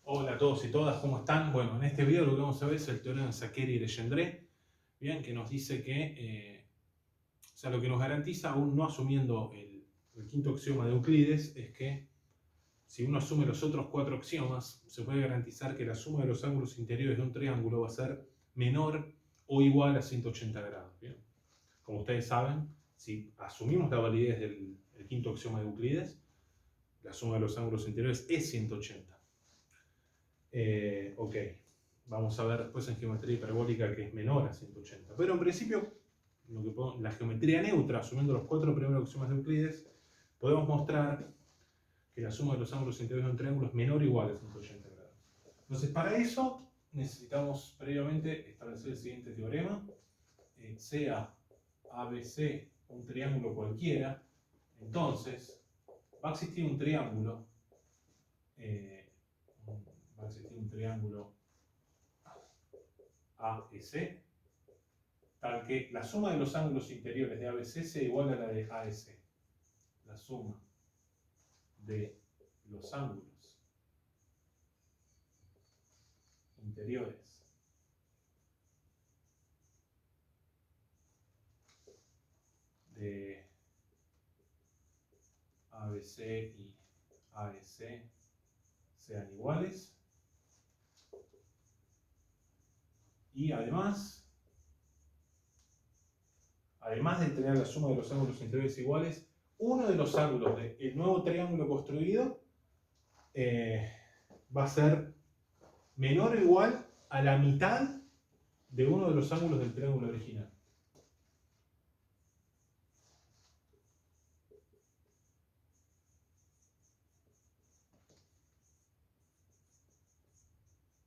Hola a todos y todas, ¿cómo están? Bueno, en este video lo que vamos a ver es el teorema de Saccheri y Legendre, bien, que nos dice que, o sea, lo que nos garantiza, aún no asumiendo el quinto axioma de Euclides, es que si uno asume los otros cuatro axiomas, se puede garantizar que la suma de los ángulos interiores de un triángulo va a ser menor o igual a 180 grados, bien. Como ustedes saben, si asumimos la validez del quinto axioma de Euclides, la suma de los ángulos interiores es 180. Ok, vamos a ver después en geometría hiperbólica que es menor a 180. Pero en principio, la geometría neutra, asumiendo los cuatro primeros axiomas de Euclides, podemos mostrar que la suma de los ángulos interiores de un triángulo es menor o igual a 180 grados. Entonces, para eso necesitamos previamente establecer el siguiente teorema. Sea ABC un triángulo cualquiera, entonces va a existir un triángulo va a existir un triángulo AEC, tal que la suma de los ángulos interiores de ABC sea igual a la de AEC. La suma de los ángulos interiores de ABC y AEC sean iguales. Y además de tener la suma de los ángulos interiores iguales, uno de los ángulos del nuevo triángulo construido va a ser menor o igual a la mitad de uno de los ángulos del triángulo original.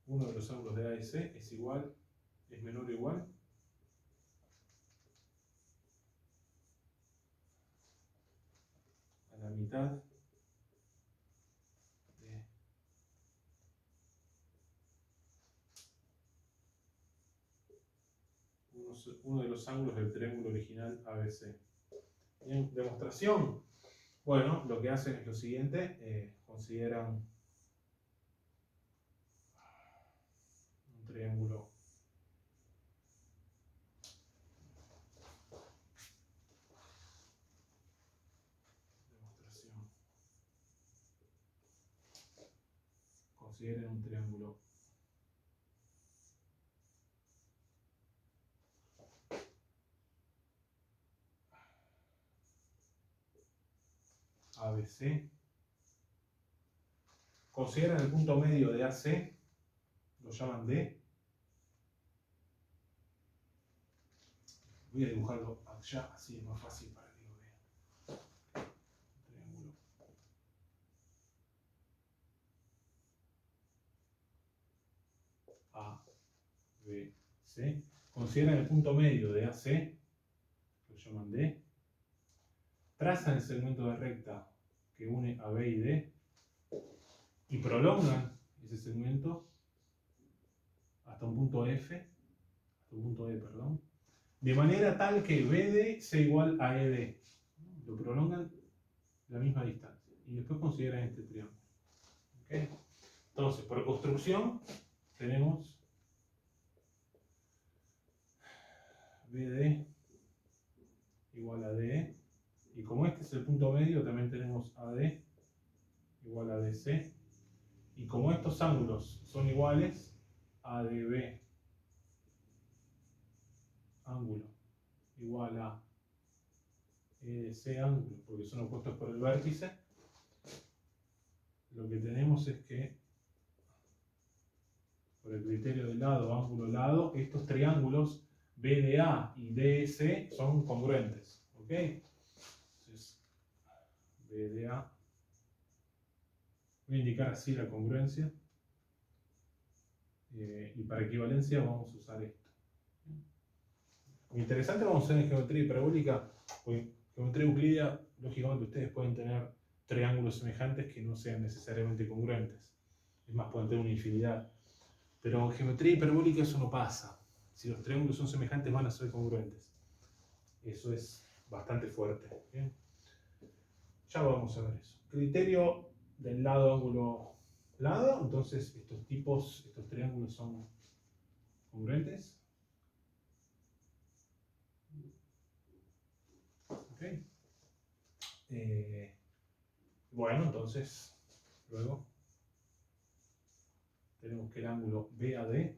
Uno de los ángulos de AEC es menor o igual a la mitad de uno de los ángulos del triángulo original ABC. Bien, demostración. Bueno, lo que hacen es lo siguiente, consideran un triángulo consideren un triángulo ABC, consideran el punto medio de AC, lo llaman D. Voy a dibujarlo allá, así es más fácil para que lo vean. Triángulo ABC. Consideran el punto medio de AC, lo llaman D. Trazan el segmento de recta que une a B y D y prolongan ese segmento hasta un punto F, hasta un punto E, perdón, de manera tal que BD sea igual a ED. Lo prolongan la misma distancia y después consideran este triángulo. ¿Okay? Entonces, por construcción, tenemos BD igual a DE, y como este es el punto medio, también tenemos AD igual a DC, y como estos ángulos son iguales, ADB ángulo igual a EDC ángulo, porque son opuestos por el vértice, lo que tenemos es que, por el criterio de lado, ángulo, lado, estos triángulos BDA y DS son congruentes. ¿Ok? Entonces, BDA, voy a indicar así la congruencia, y para equivalencia vamos a usar esto. Muy interesante, vamos a hacer en geometría hiperbólica, porque en geometría euclídea, lógicamente ustedes pueden tener triángulos semejantes que no sean necesariamente congruentes. Es más, pueden tener una infinidad. Pero en geometría hiperbólica eso no pasa. Si los triángulos son semejantes, van a ser congruentes. Eso es bastante fuerte. ¿Bien? Ya vamos a ver eso. Criterio del lado ángulo lados, entonces estos triángulos son congruentes. Okay. Bueno, entonces, luego tenemos que el ángulo BAD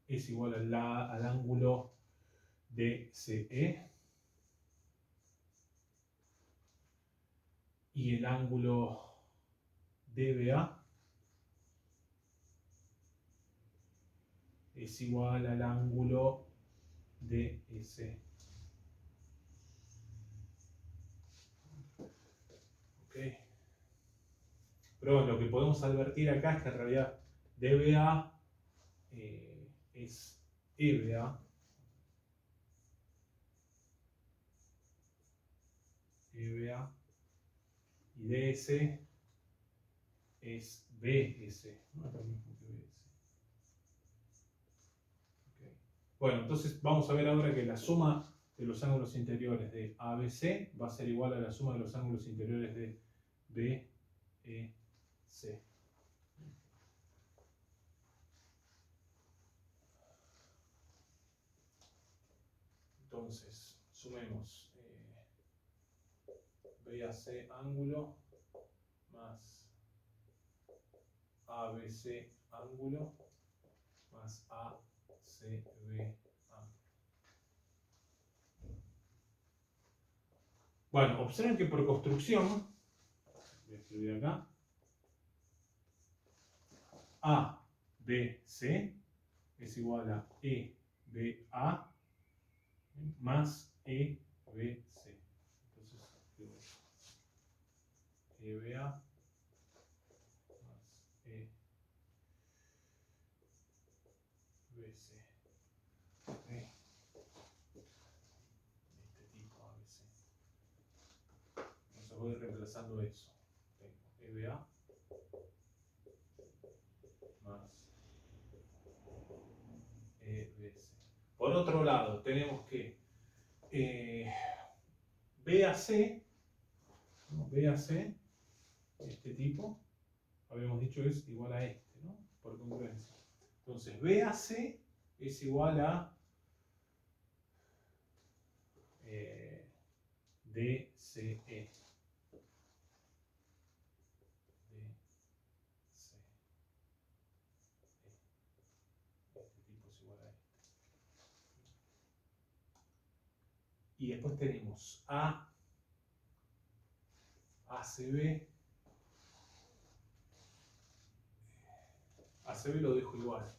es igual al ángulo DCE y el ángulo DBA es igual al ángulo DEC. Okay. Pero lo que podemos advertir acá es que en realidad DBA es EBA. EBA y DS es BS. No es lo mismo que BS. Okay. Bueno, entonces vamos a ver ahora que la suma de los ángulos interiores de ABC va a ser igual a la suma de los ángulos interiores de BEC. Entonces, sumemos BAC ángulo más ABC ángulo más ACB ángulo. Bueno, observen que por construcción, voy a escribir acá, ABC es igual a EBA más EBC. Entonces, EBA más EBC. Okay. Este tipo ABC. Entonces voy reemplazando eso. Tengo EBA más EBC. Por otro lado, tenemos que BAC, ¿no? BAC, este tipo, habíamos dicho es igual a este, ¿no? Por congruencia. Entonces, BAC es igual a DCE. DCE. Este tipo es igual a este. Y después tenemos ACB. ACB lo dejo igual.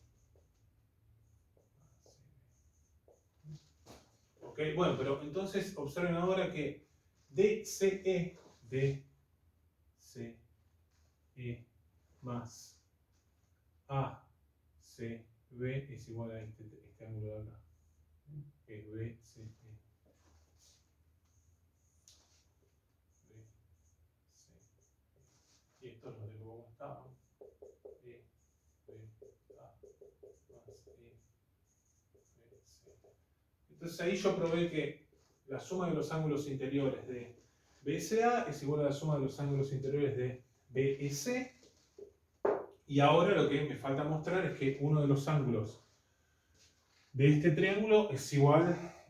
Ok, bueno, pero entonces observen ahora que DCE más ACB es igual a este ángulo de acá, que es BCE. Y esto lo dejo como estaba. Entonces ahí yo probé que la suma de los ángulos interiores de BSA es igual a la suma de los ángulos interiores de BEC. Y ahora lo que me falta mostrar es que uno de los ángulos de este triángulo es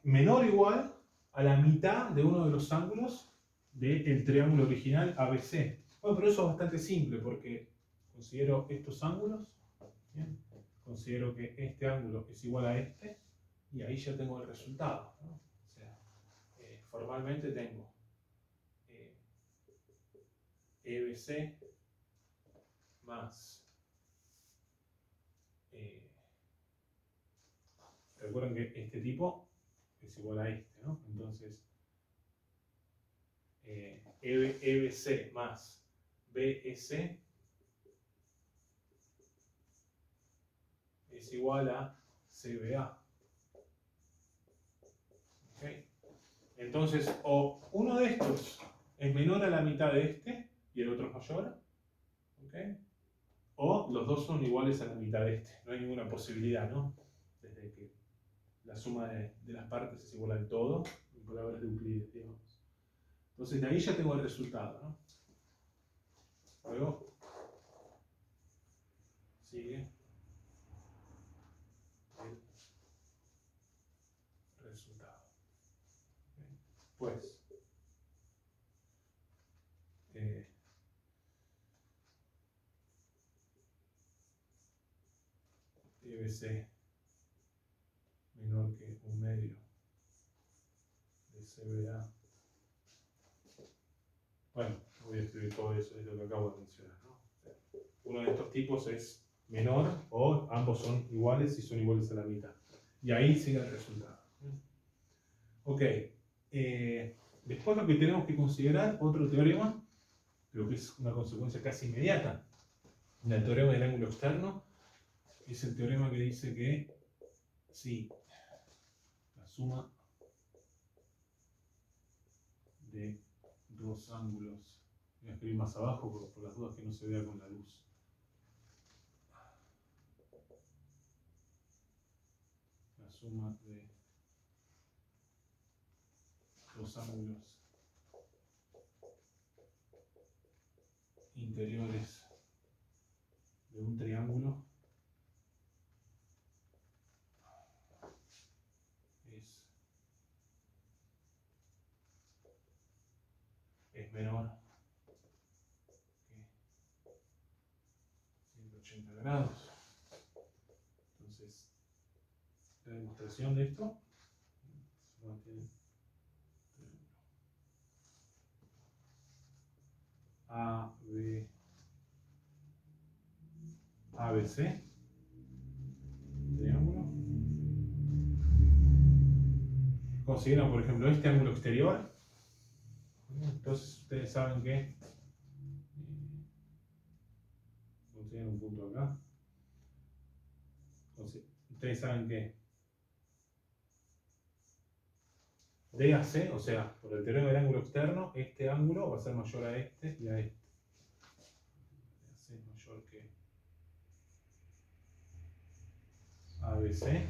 menor o igual a la mitad de uno de los ángulos del triángulo original ABC. Bueno, pero eso es bastante simple porque considero estos ángulos, ¿bien? Considero que este ángulo es igual a este y ahí ya tengo el resultado, ¿no? O sea, formalmente tengo EBC más recuerden que este tipo es igual a este, ¿no? Entonces EBC más BEC es igual a CBA. ¿Okay? Entonces, o uno de estos es menor a la mitad de este y el otro es mayor, ¿okay? O los dos son iguales a la mitad de este. No hay ninguna posibilidad, ¿no? Desde que la suma de las partes es igual al todo, en palabras de Euclides, digamos. Entonces, de ahí ya tengo el resultado, ¿no? Luego sigue el resultado. Pues EBC menor que 1/2 de CBA. Bueno, voy a escribir todo eso, es lo que acabo de mencionar, ¿no? O sea, uno de estos tipos es menor o ambos son iguales y son iguales a la mitad. Y ahí sigue el resultado. Ok. Después lo que tenemos que considerar, otro teorema, pero que es una consecuencia casi inmediata del teorema del ángulo externo, es el teorema que dice que si la suma de dos ángulos, voy a escribir más abajo por las dudas que no se vea con la luz. La suma de dos ángulos interiores de un triángulo es menor que 180 grados. Entonces, la demostración de esto se mantiene ABC, triángulo. Consideran, por ejemplo, este ángulo exterior. Entonces, ustedes saben que consideran un punto acá. Ustedes saben que DAC, o sea, por el teorema del ángulo externo, este ángulo va a ser mayor a este y a este. DAC es mayor que ABC.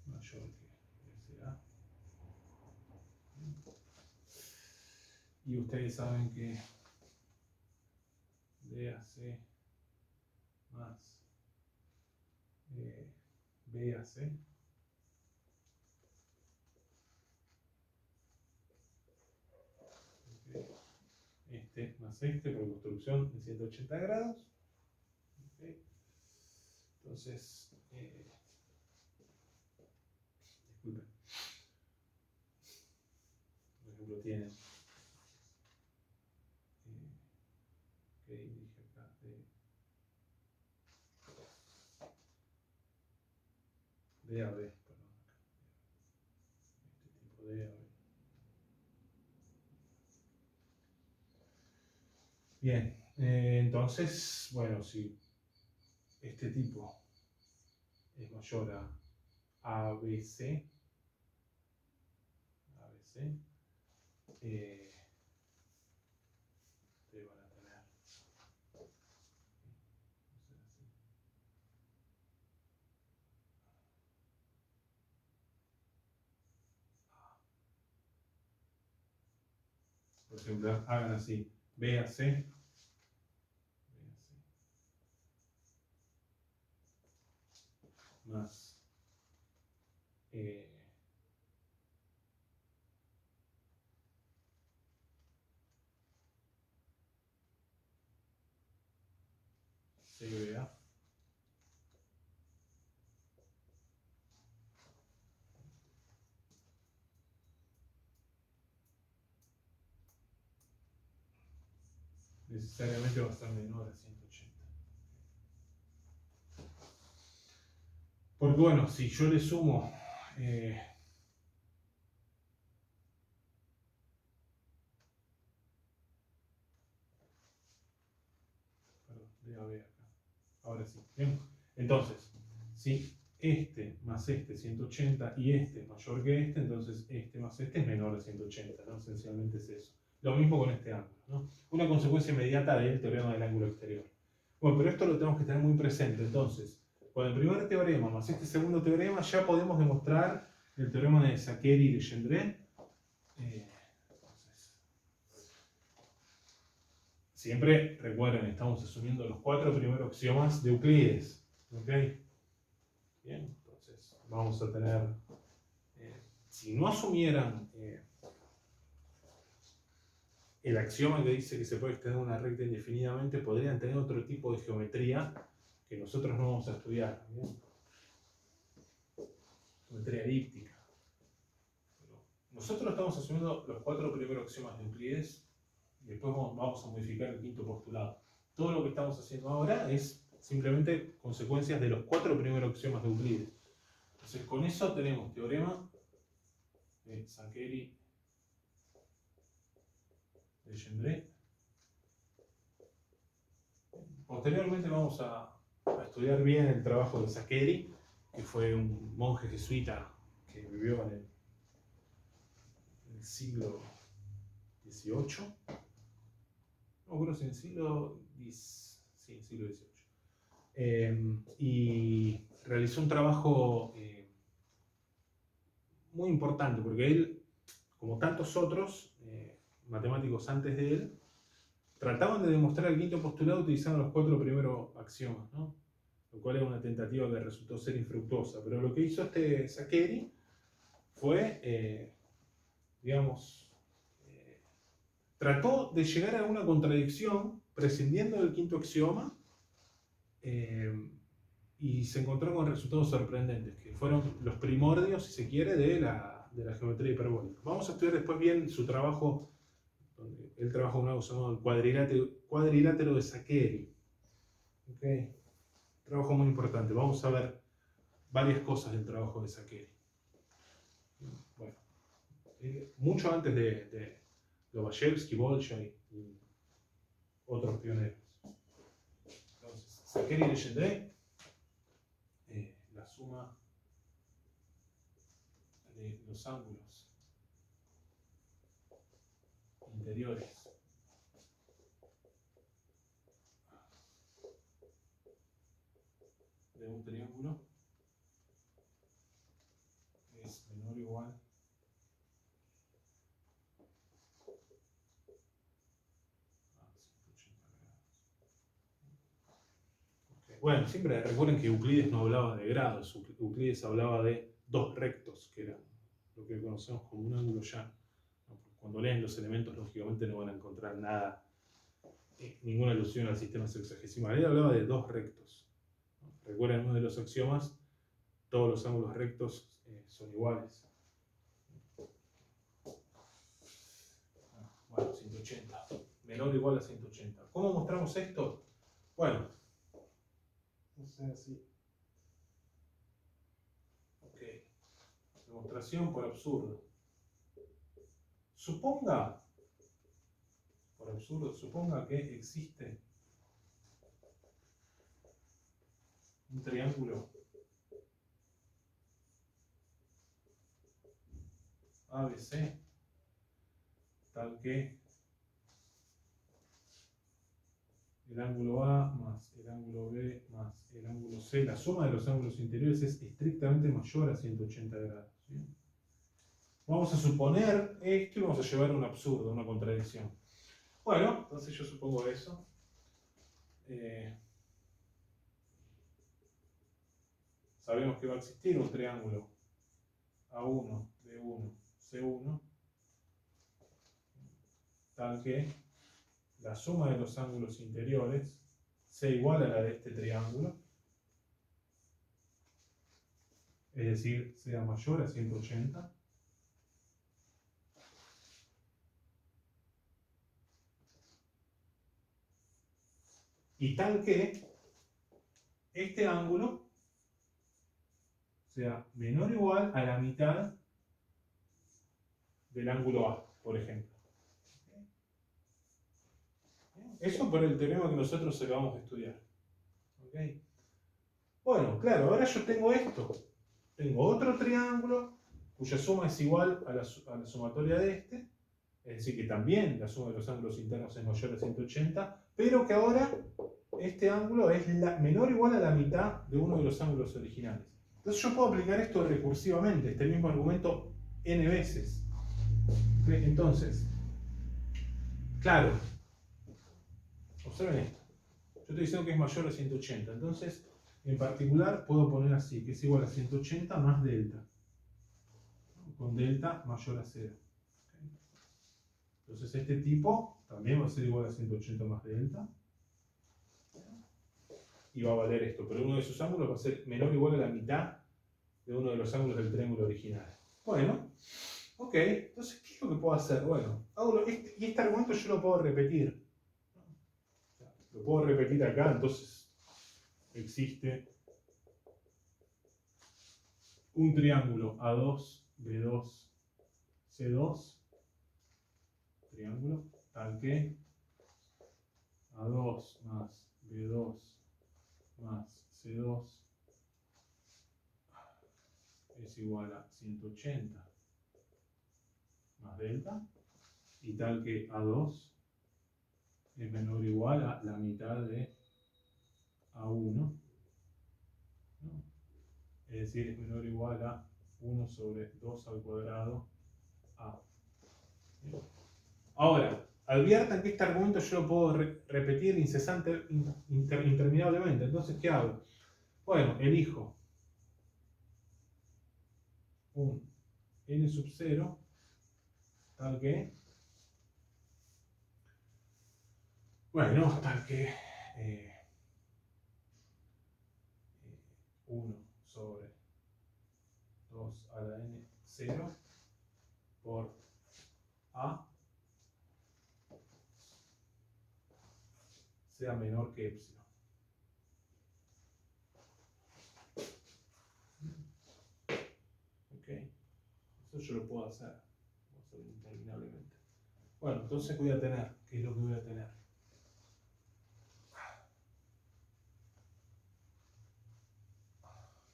Mayor que BCA. Y ustedes saben que DAC más BAC este más este por construcción de 180 grados. Okay. Entonces, disculpen, por ejemplo, tienen que dije acá de AB, perdón, este tipo de AB. Bien, entonces, bueno, si este tipo es mayor a ABC, ustedes van a tener, por ejemplo, hagan así, BAC más CBA necesariamente va a estar menor a 180. Porque bueno, si yo le sumo DAB acá. Ahora sí. Bien. Entonces, si este más este 180 y este es mayor que este, entonces este más este es menor de 180, ¿no? Esencialmente es eso. Lo mismo con este ángulo, ¿no? Una consecuencia inmediata del teorema del ángulo exterior. Bueno, pero esto lo tenemos que tener muy presente. Entonces, con el primer teorema más este segundo teorema ya podemos demostrar el teorema de Saccheri y Legendre. Siempre, recuerden, estamos asumiendo los 4 primeros axiomas de Euclides. ¿Ok? Bien, entonces vamos a tener, si no asumieran el axioma que dice que se puede extender una recta indefinidamente, podrían tener otro tipo de geometría que nosotros no vamos a estudiar. ¿Bien? Geometría elíptica. Pero nosotros estamos asumiendo los 4 primeros axiomas de Euclides y después vamos a modificar el quinto postulado. Todo lo que estamos haciendo ahora es simplemente consecuencias de los 4 primeros axiomas de Euclides. Entonces, con eso tenemos teorema de Saccheri-Legendre. Posteriormente vamos a estudiar bien el trabajo de Saccheri, que fue un monje jesuita que vivió en el siglo XVIII. No creo si en el siglo XVIII. Y realizó un trabajo muy importante, porque él, como tantos otros matemáticos antes de él, trataban de demostrar el quinto postulado utilizando los 4 primeros axiomas, ¿no? Lo cual es una tentativa que resultó ser infructuosa. Pero lo que hizo este Saccheri fue, trató de llegar a una contradicción prescindiendo del quinto axioma y se encontró con resultados sorprendentes, que fueron los primordios, si se quiere, de la geometría hiperbólica. Vamos a estudiar después bien su trabajo, donde él trabaja un algo llamado el cuadrilátero de Saccheri. ¿Okay? Trabajo muy importante. Vamos a ver varias cosas del trabajo de Saccheri. Bueno, mucho antes de Lobachevsky, Bolshoi y otros pioneros. Entonces, Saccheri-Legendre, la suma de los ángulos interiores de un triángulo es menor o igual a 180 grados. Okay. Bueno, siempre recuerden que Euclides no hablaba de grados, Euclides hablaba de 2 rectos, que era lo que conocemos como un ángulo llano. Cuando leen los elementos, lógicamente no van a encontrar nada, ninguna alusión al sistema sexagesimal. Él hablaba de 2 rectos. Recuerden uno de los axiomas, todos los ángulos rectos son iguales. Bueno, 180. Menor o igual a 180. ¿Cómo mostramos esto? Bueno, no sé, así. Ok. Demostración por absurdo. Suponga que existe un triángulo ABC tal que el ángulo A más el ángulo B más el ángulo C, la suma de los ángulos interiores es estrictamente mayor a 180 grados. ¿Sí? Vamos a suponer esto y vamos a llevar a un absurdo, a una contradicción. Bueno, entonces yo supongo eso. Sabemos que va a existir un triángulo A1, B1, C1, tal que la suma de los ángulos interiores sea igual a la de este triángulo, es decir, sea mayor a 180. Y tal que este ángulo sea menor o igual a la mitad del ángulo A, por ejemplo. Eso por el teorema que nosotros acabamos de estudiar. ¿Okay? Bueno, claro, ahora yo tengo esto. Tengo otro triángulo cuya suma es igual a la sumatoria de este, es decir, que también la suma de los ángulos internos es mayor a 180, pero que ahora este ángulo es menor o igual a la mitad de uno de los ángulos originales. Entonces yo puedo aplicar esto recursivamente, este mismo argumento n veces. Entonces, claro, Observen esto. Yo estoy diciendo que es mayor a 180. Entonces, en particular, puedo poner así, que es igual a 180 más delta. Con delta mayor a 0. Entonces, este tipo también va a ser igual a 180 más delta. Y va a valer esto. Pero uno de sus ángulos va a ser menor o igual a la mitad de uno de los ángulos del triángulo original. Bueno, ok. Entonces, ¿qué es lo que puedo hacer? Bueno, y este argumento yo lo puedo repetir. Lo puedo repetir acá, entonces existe un triángulo A2, B2, C2, triángulo, tal que A2 más B2 más C2 es igual a 180 más delta, y tal que A2 es menor o igual a la mitad de A1, ¿no? Es decir, es menor o igual a 1 sobre 2 al cuadrado A. Ahora, adviertan que este argumento yo lo puedo repetir interminablemente. Entonces, ¿qué hago? Bueno, elijo un n sub 0 tal que, bueno, tal que 1 sobre 2 a la n 0 por a sea menor que epsilon. Ok, eso yo lo puedo hacer interminablemente. Bueno, entonces voy a tener, ¿qué es lo que voy a tener?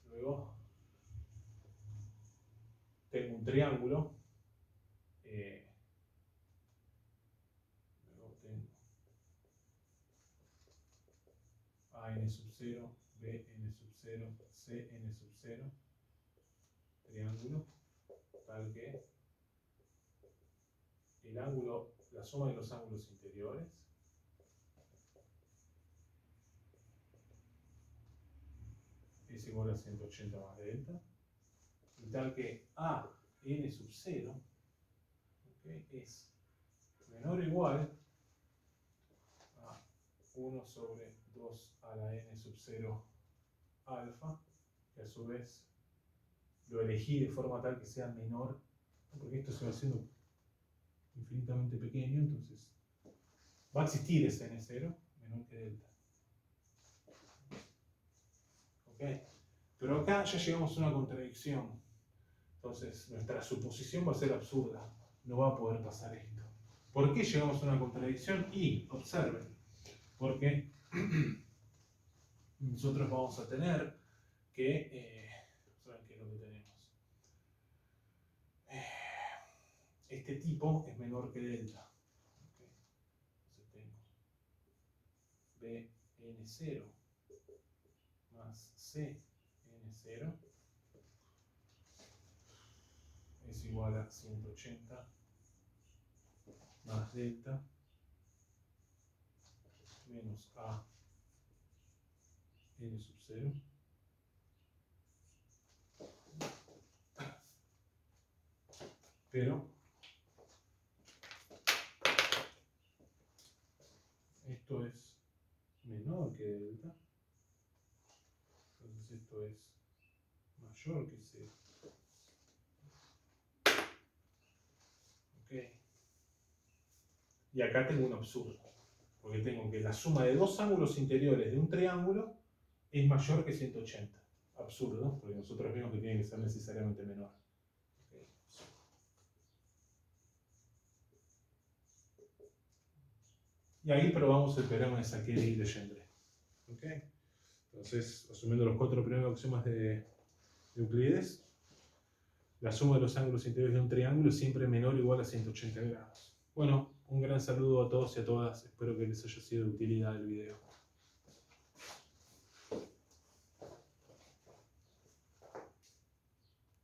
Luego tengo un triángulo. Luego tengo AN sub 0, BN sub 0, CN sub 0, triángulo, tal que el ángulo, la suma de los ángulos interiores es igual a 180 más delta, y tal que AN sub 0, ¿okay?, es menor o igual a 1 sobre 2 a la n sub 0 alfa, que a su vez lo elegí de forma tal que sea menor, porque esto se va haciendo infinitamente pequeño, entonces va a existir ese n0 menor que delta. ¿Ok? Pero acá ya llegamos a una contradicción. Entonces nuestra suposición va a ser absurda. No va a poder pasar esto. ¿Por qué llegamos a una contradicción? Y, observen, porque nosotros vamos a tener que, ¿saben qué es lo que tenemos? Este tipo es menor que delta. ¿Okay? Entonces tengo Bn0 más Cn0 es igual a 180 más delta menos a n sub 0 pero esto es menor que delta, entonces esto es mayor que 0. ¿Ok? Y acá tengo un absurdo, porque tengo que la suma de dos ángulos interiores de un triángulo es mayor que 180. Absurdo, porque nosotros vimos que tiene que ser necesariamente menor. ¿Okay? Y ahí probamos el teorema de Szakeri y Legendre. ¿Okay? Entonces, asumiendo los cuatro primeros axiomas de Euclides, la suma de los ángulos interiores de un triángulo es siempre menor o igual a 180 grados. Bueno, un gran saludo a todos y a todas. Espero que les haya sido de utilidad el video.